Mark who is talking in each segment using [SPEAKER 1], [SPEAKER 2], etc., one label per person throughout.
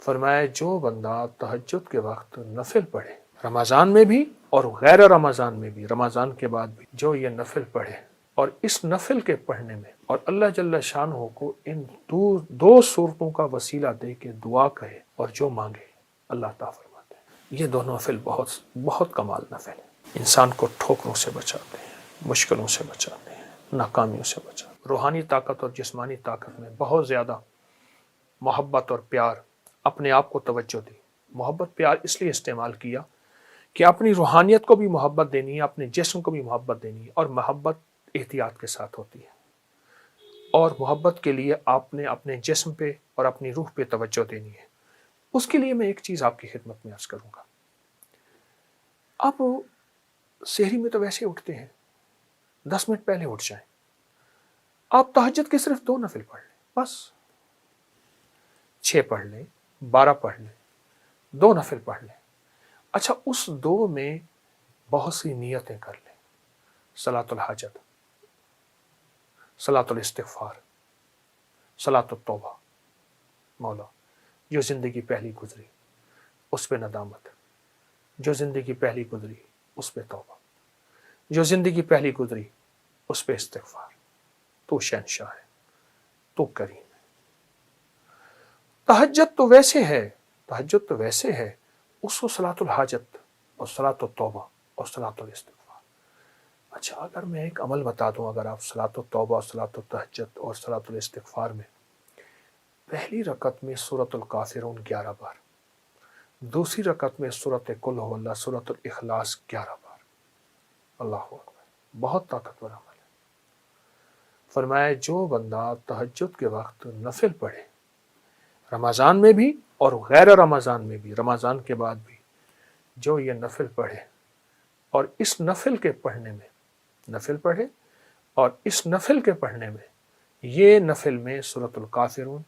[SPEAKER 1] فرمایا جو بندہ تہجد کے وقت نفل پڑھے، رمضان میں بھی اور غیر رمضان میں بھی، رمضان کے بعد بھی، جو یہ نفل پڑھے اور اس نفل کے پڑھنے میں اور اللہ جل شانہ کو ان دو صورتوں کا وسیلہ دے کے دعا کہے اور جو مانگے اللہ عطا فرماتے ہیں۔ یہ دونوں نفل بہت کمال نفل ہیں، انسان کو ٹھوکروں سے بچاتے ہیں، مشکلوں سے بچاتے ہیں، ناکامیوں سے بچاتے ہیں۔ روحانی طاقت اور جسمانی طاقت میں بہت زیادہ محبت اور پیار، اپنے آپ کو توجہ دی۔ محبت پیار اس لیے استعمال کیا کہ اپنی روحانیت کو بھی محبت دینی ہے، اپنے جسم کو بھی محبت دینی ہے، اور محبت احتیاط کے ساتھ ہوتی ہے، اور محبت کے لیے آپ نے اپنے جسم پہ اور اپنی روح پہ توجہ دینی ہے۔ اس کے لیے میں ایک چیز آپ کی خدمت میں عرض کروں گا۔ آپ سحری میں تو ویسے اٹھتے ہیں، 10 منٹ پہلے اٹھ جائیں، آپ تہجد کے صرف 2 نفل پڑھ لیں، بس 6 پڑھ لیں، 12 پڑھ لیں، 2 نفل پڑھ لیں۔ اچھا، اس 2 میں بہت سی نیتیں کر لیں، صلاۃ الحاجت، صلاۃ الاستغفار، صلاۃ التوبہ۔ مولا جو زندگی پہلی گزری اس پہ ندامت، جو زندگی پہلی گزری اس پہ توبہ، جو زندگی پہلی گزری اس پہ استغفار۔ تو شہنشاہ ہے، تو کریم ہے۔ تہجد تو ویسے ہے، اس کو صلاۃ الحاجت اور صلاۃ التوبہ اور صلاۃ الاستغفار۔ اچھا، اگر میں ایک عمل بتا دوں، اگر آپ صلاۃ التوبہ، صلاۃ التہجد اور صلاۃ الاستغفار میں پہلی رکعت میں سورۃ الکافرون 11 بار، دوسری رکعت میں سورۃ قل هو اللہ، سورۃ الاخلاص 11 بار، اللہ اکبر، بہت طاقتور عمل ہے۔ فرمایا جو بندہ تہجد کے وقت نفل پڑھے، رمضان میں بھی اور غیر رمضان میں بھی، رمضان کے بعد بھی، جو یہ نفل پڑھے اور اس نفل کے پڑھنے میں، نفل پڑھے اور اس نفل کے پڑھنے میں، یہ نفل میں سورۃ الکافرون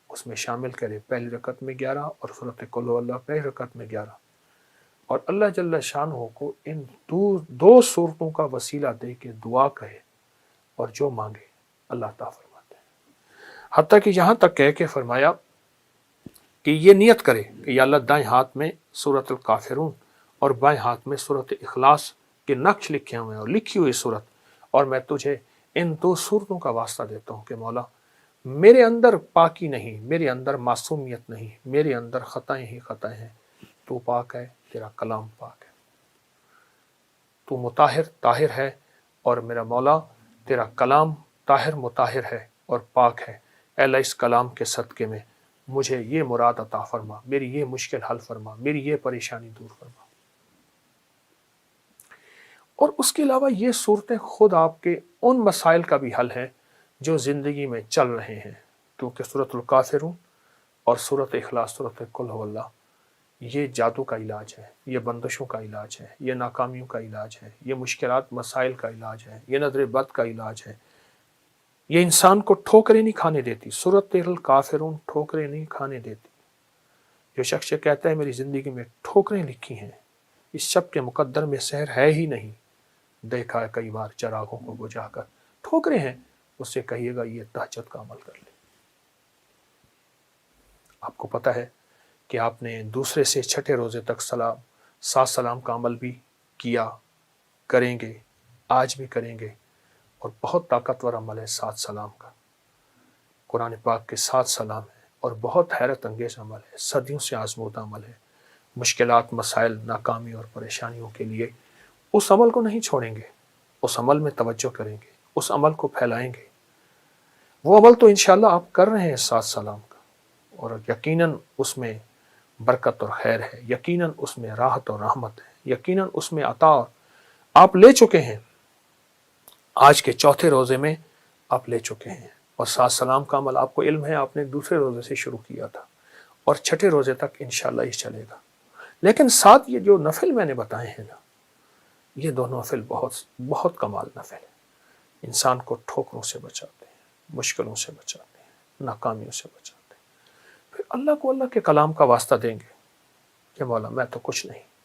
[SPEAKER 1] اس میں شامل کرے، پہلی رکعت میں 11 اور سورۃ قل هو اللہ پہلی رکعت میں 11، اور اللہ جل شانہ کو ان دو صورتوں کا وسیلہ دے کے دعا کہے اور جو مانگے اللہ عطا فرماتے ہیں۔ حتیٰ کہ یہاں تک کہہ کے فرمایا کہ یہ نیت کرے کہ یا اللہ دائیں ہاتھ میں سورۃ الکافرون اور بائیں ہاتھ میں سورۃ اخلاص کے نقش لکھے ہوئے ہیں اور لکھی ہوئی صورت، اور میں تجھے ان 2 صورتوں کا واسطہ دیتا ہوں کہ مولا میرے اندر پاکی نہیں، میرے اندر معصومیت نہیں، میرے اندر خطائیں ہی خطائیں ہیں، تو پاک ہے، تیرا کلام پاک ہے، تو مطہر طاہر ہے، اور میرا مولا تیرا کلام طاہر مطہر ہے اور پاک ہے۔ اے اللہ اس کلام کے صدقے میں مجھے یہ مراد عطا فرما، میری یہ مشکل حل فرما، میری یہ پریشانی دور فرما۔ اور اس کے علاوہ یہ صورتیں خود آپ کے ان مسائل کا بھی حل ہے جو زندگی میں چل رہے ہیں، کیونکہ سورۃ الکافرون اور سورۃ اخلاص، سورۃ قل هو اللہ، یہ جادو کا علاج ہے، یہ بندشوں کا علاج ہے، یہ ناکامیوں کا علاج ہے، یہ مشکلات مسائل کا علاج ہے، یہ نظر بد کا علاج ہے، یہ انسان کو ٹھوکریں نہیں کھانے دیتی۔ سورۃ الکافرون ٹھوکریں نہیں کھانے دیتی۔ جو شخص کہتا ہے میری زندگی میں ٹھوکریں لکھی ہیں، اس شب کے مقدر میں سحر ہے ہی نہیں، دیکھا ہے کئی بار چراغوں کو بجھا کر، ٹھوکریں ہیں، اس سے کہیے گا یہ تہجد کا عمل کر لے۔ آپ کو پتہ ہے کہ آپ نے دوسرے سے چھٹے روزے تک 7 سلام کا عمل بھی کیا، کریں گے، آج بھی کریں گے، اور بہت طاقتور عمل ہے 7 سلام کا۔ قرآن پاک کے 7 سلام ہیں اور بہت حیرت انگیز عمل ہے، صدیوں سے آزمودہ عمل ہے۔ مشکلات، مسائل، ناکامی اور پریشانیوں کے لیے اس عمل کو نہیں چھوڑیں گے، اس عمل میں توجہ کریں گے، اس عمل کو پھیلائیں گے۔ وہ عمل تو انشاءاللہ آپ کر رہے ہیں 7 سلام کا، اور یقیناً اس میں برکت اور خیر ہے، یقیناً اس میں راحت اور رحمت ہے، یقیناً اس میں عطا آپ لے چکے ہیں۔ آج کے چوتھے روزے میں آپ لے چکے ہیں، اور 7 سلام کا عمل آپ کو علم ہے، آپ نے دوسرے روزے سے شروع کیا تھا، اور چھٹے روزے تک انشاءاللہ یہ چلے گا۔ لیکن ساتھ یہ جو نفل میں نے بتائے ہیں نا، یہ دونوں نفل بہت کمال نفل ہے، انسان کو ٹھوکروں سے بچاتے ہیں، مشکلوں سے بچاتے ہیں، ناکامیوں سے بچاتے ہیں۔ پھر اللہ کو اللہ کے کلام کا واسطہ دیں گے کہ مولا میں تو کچھ نہیں،